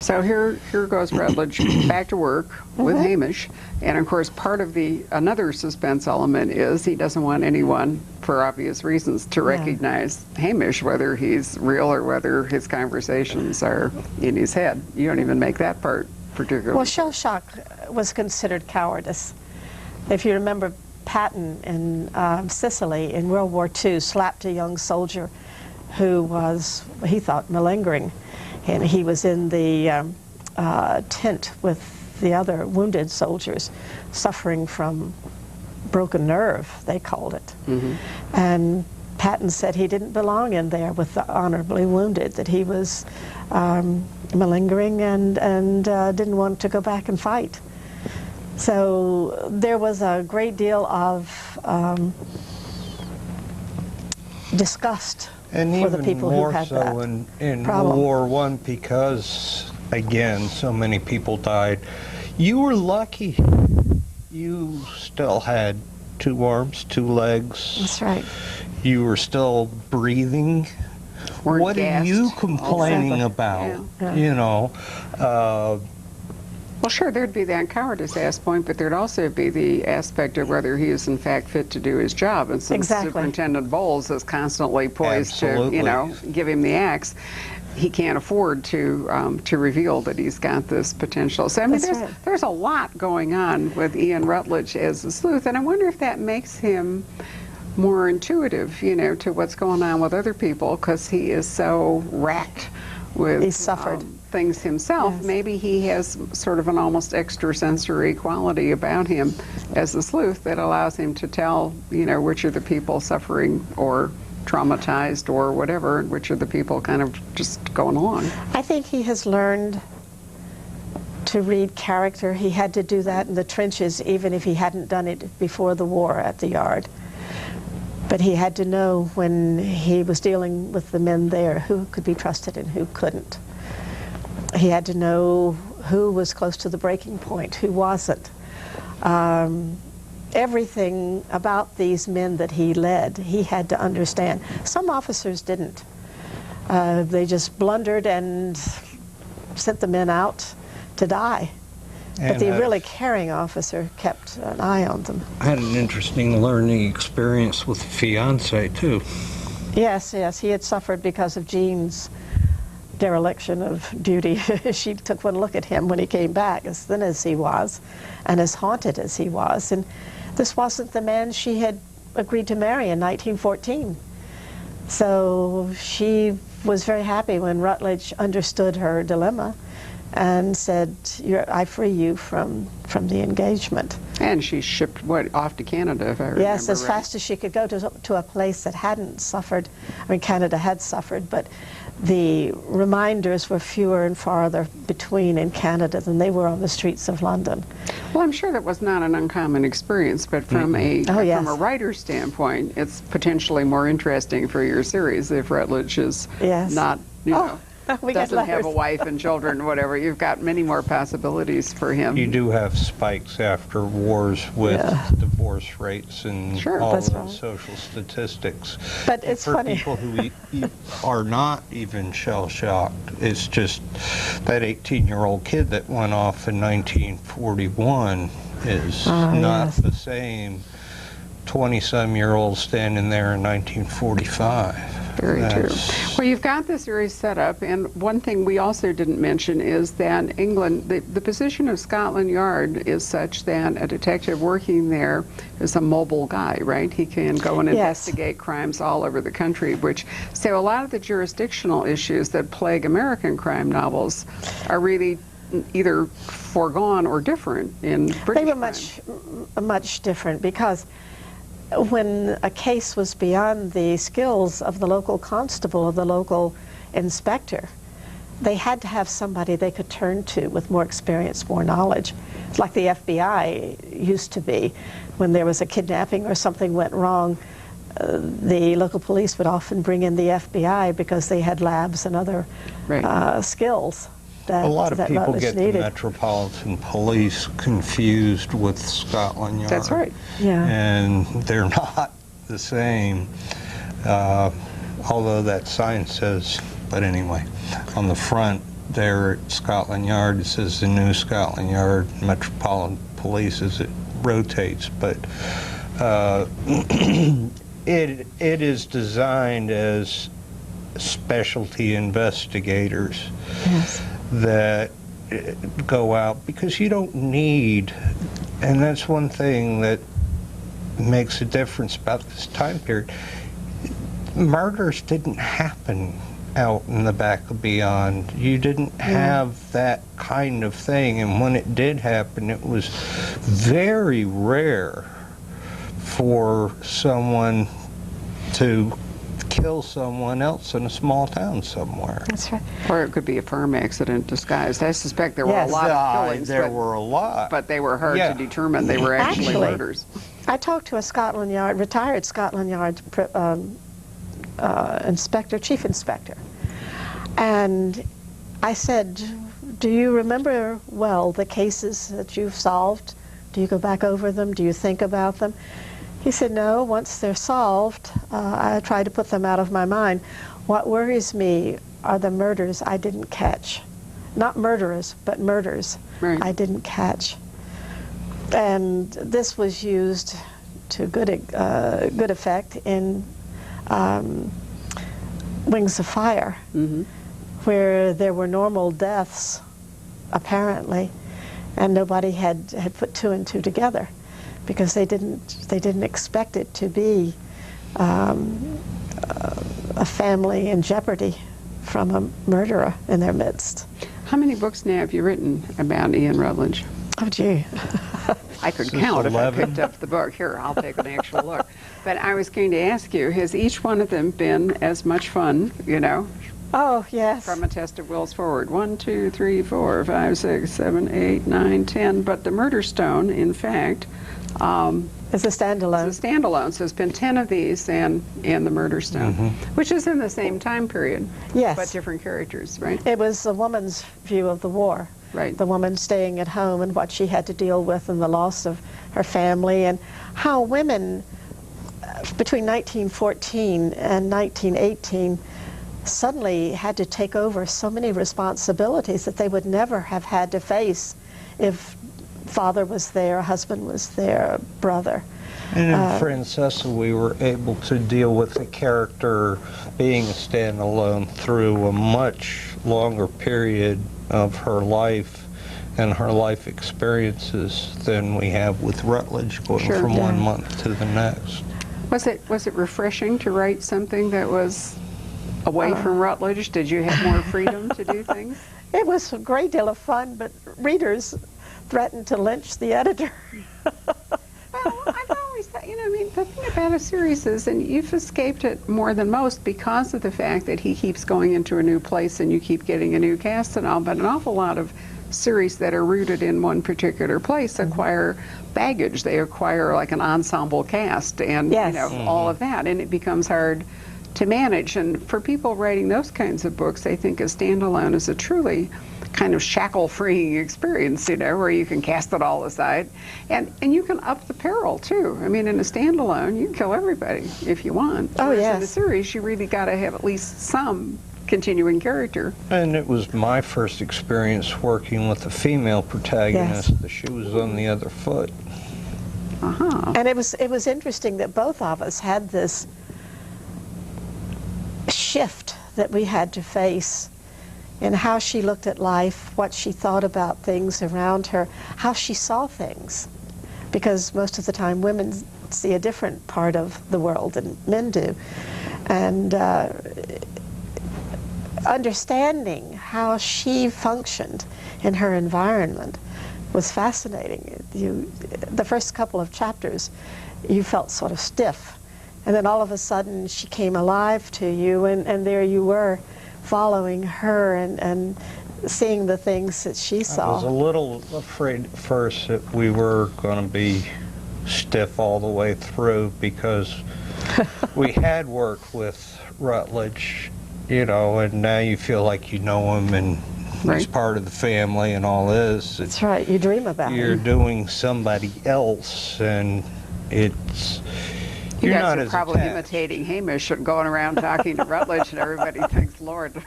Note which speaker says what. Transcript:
Speaker 1: So here goes Rutledge back to work with Hamish, and of course part of another suspense element is he doesn't want anyone, for obvious reasons, to recognize Hamish, whether he's real or whether his conversations are in his head. You don't even make that part particularly.
Speaker 2: Well, shell shock was considered cowardice. If you remember, Patton in Sicily in World War II slapped a young soldier who was, he thought, malingering. And he was in the tent with the other wounded soldiers suffering from broken nerve, they called it. And Patton said he didn't belong in there with the honorably wounded, that he was malingering and didn't want to go back and fight. So there was a great deal of disgust for the people who had that problem.
Speaker 3: And even more so in World War I, because, again, so many people died. You were lucky. You still had 2 arms, 2 legs.
Speaker 2: That's right.
Speaker 3: You were still breathing. What are you complaining about?
Speaker 1: Yeah.
Speaker 3: You know?
Speaker 1: Well, sure, there'd be that cowardice aspect, but there'd also be the aspect of whether he is in fact fit to do his job. And since Superintendent Bowles is constantly poised to, you know, give him the axe, he can't afford to reveal that he's got this potential. So I mean, there's a lot going on with Ian Rutledge as a sleuth, and I wonder if that makes him more intuitive, you know, to what's going on with other people, because he is so racked with
Speaker 2: he's suffered
Speaker 1: things himself. Yes. Maybe he has sort of an almost extrasensory quality about him as a sleuth that allows him to tell, you know, which are the people suffering or traumatized or whatever, and which are the people kind of just going along.
Speaker 2: I think he has learned to read character. He had to do that in the trenches, even if he hadn't done it before the war at the yard. But he had to know when he was dealing with the men there who could be trusted and who couldn't. He had to know who was close to the breaking point, who wasn't. Everything about these men that he led, he had to understand. Some officers didn't. They just blundered and sent the men out to die. But the really caring officer kept an eye on them.
Speaker 3: I had an interesting learning experience with a fiance, too.
Speaker 2: Yes, yes. He had suffered because of Jean's dereliction of duty. She took one look at him when he came back, as thin as he was and as haunted as he was. And this wasn't the man she had agreed to marry in 1914. So she was very happy when Rutledge understood her dilemma and said, I free you from the engagement.
Speaker 1: And she shipped, what, off to Canada, if I remember
Speaker 2: Yes, as
Speaker 1: right.
Speaker 2: fast as she could go to a place that hadn't suffered. I mean, Canada had suffered, but the reminders were fewer and farther between in Canada than they were on the streets of London.
Speaker 1: Well, I'm sure that was not an uncommon experience, but from from a writer's standpoint, it's potentially more interesting for your series if Rutledge is not, you know, doesn't have a wife and children, whatever. You've got many more possibilities for him.
Speaker 3: You do have spikes after wars with divorce rates and all the social statistics.
Speaker 2: But it's funny.
Speaker 3: For people who are not even shell-shocked, it's just that 18-year-old kid that went off in 1941 is not the same 20-some-year-old standing there in 1945.
Speaker 1: Very true. Well, you've got this series set up, and one thing we also didn't mention is that England, the position of Scotland Yard is such that a detective working there is a mobile guy, right? He can go and investigate crimes all over the country, so a lot of the jurisdictional issues that plague American crime novels are really either foregone or different in British
Speaker 2: They were much different, because when a case was beyond the skills of the local constable or the local inspector, they had to have somebody they could turn to with more experience, more knowledge. It's like the FBI used to be. When there was a kidnapping or something went wrong, the local police would often bring in the FBI because they had labs and other skills.
Speaker 3: A lot of people get the Metropolitan Police confused with Scotland Yard.
Speaker 1: That's right.
Speaker 2: Yeah.
Speaker 3: And they're not the same, although that sign says, but anyway, on the front, there at Scotland Yard. This is the new Scotland Yard Metropolitan Police as it rotates, but it is designed as specialty investigators.
Speaker 2: Yes.
Speaker 3: That go out, because you don't need, and that's one thing that makes a difference about this time period. Murders didn't happen out in the back of beyond. You didn't have that kind of thing, and when it did happen, it was very rare for someone to kill someone else in a small town somewhere.
Speaker 2: That's right.
Speaker 1: Or it could be a farm accident disguised. I suspect there were a lot of killings.
Speaker 3: There were a lot.
Speaker 1: But they were hard to determine. They were actually murders.
Speaker 2: I talked to a Scotland Yard, retired Scotland Yard inspector, chief inspector, and I said, do you remember well the cases that you've solved? Do you go back over them? Do you think about them? He said, no, once they're solved, I try to put them out of my mind. What worries me are the murders I didn't catch. Not murderers, but murders I didn't catch. And this was used to good effect in Wings of Fire, where there were normal deaths, apparently, and nobody had put two and two together, because they didn't expect it to be a family in jeopardy from a murderer in their midst.
Speaker 1: How many books now have you written about Ian Rutledge?
Speaker 2: Oh, gee.
Speaker 1: I could count 11. If I picked up the book. Here, I'll take an actual look. But I was going to ask you, has each one of them been as much fun, you know?
Speaker 2: Oh, yes.
Speaker 1: From A Test of Wills forward. 1, 2, 3, 4, 5, 6, 7, 8, 9, 10. But the Murderstone, in fact,
Speaker 2: it's a standalone.
Speaker 1: It's a standalone. So there's been 10 of these and the Murderstone, which is in the same time period.
Speaker 2: Yes.
Speaker 1: But different characters, right?
Speaker 2: It was a woman's view of the war.
Speaker 1: Right.
Speaker 2: The woman staying at home and what she had to deal with and the loss of her family, and how women between 1914 and 1918 suddenly had to take over so many responsibilities that they would never have had to face if father was there, husband was there, brother.
Speaker 3: And in Francesa, we were able to deal with the character being a standalone through a much longer period of her life and her life experiences than we have with Rutledge, going from 1 month to the next.
Speaker 1: Was it refreshing to write something that was away from Rutledge? Did you have more freedom to do things?
Speaker 2: It was a great deal of fun, but readers threatened to lynch the editor.
Speaker 1: Well, I've always thought, I mean, the thing about a series is, and you've escaped it more than most because of the fact that he keeps going into a new place and you keep getting a new cast and all, but an awful lot of series that are rooted in one particular place acquire baggage. They acquire like an ensemble cast and all of that, and it becomes hard to manage. And for people writing those kinds of books, I think a standalone is a truly kind of shackle-freeing experience, where you can cast it all aside. And you can up the peril, too. I mean, in a standalone, you can kill everybody if you want.
Speaker 2: Oh,
Speaker 1: whereas
Speaker 2: yes.
Speaker 1: in a series, you really got to have at least some continuing character.
Speaker 3: And it was my first experience working with a female protagonist.
Speaker 2: Yes.
Speaker 3: She was on the other foot.
Speaker 2: And it was interesting that both of us had this shift that we had to face in how she looked at life, what she thought about things around her, how she saw things. Because most of the time women see a different part of the world than men do. And understanding how she functioned in her environment was fascinating. The first couple of chapters, you felt sort of stiff. And then all of a sudden she came alive to you, and there you were, following her and seeing the things that she saw.
Speaker 3: I was a little afraid at first that we were going to be stiff all the way through, because we had worked with Rutledge, and now you feel like you know him and he's part of the family and all this.
Speaker 2: That's right, you dream about him.
Speaker 3: You're doing somebody else, and it's...
Speaker 1: You
Speaker 3: You're
Speaker 1: guys
Speaker 3: not
Speaker 1: are
Speaker 3: as
Speaker 1: probably
Speaker 3: attached.
Speaker 1: imitating Hamish and going around talking to Rutledge, and everybody thinks, Lord.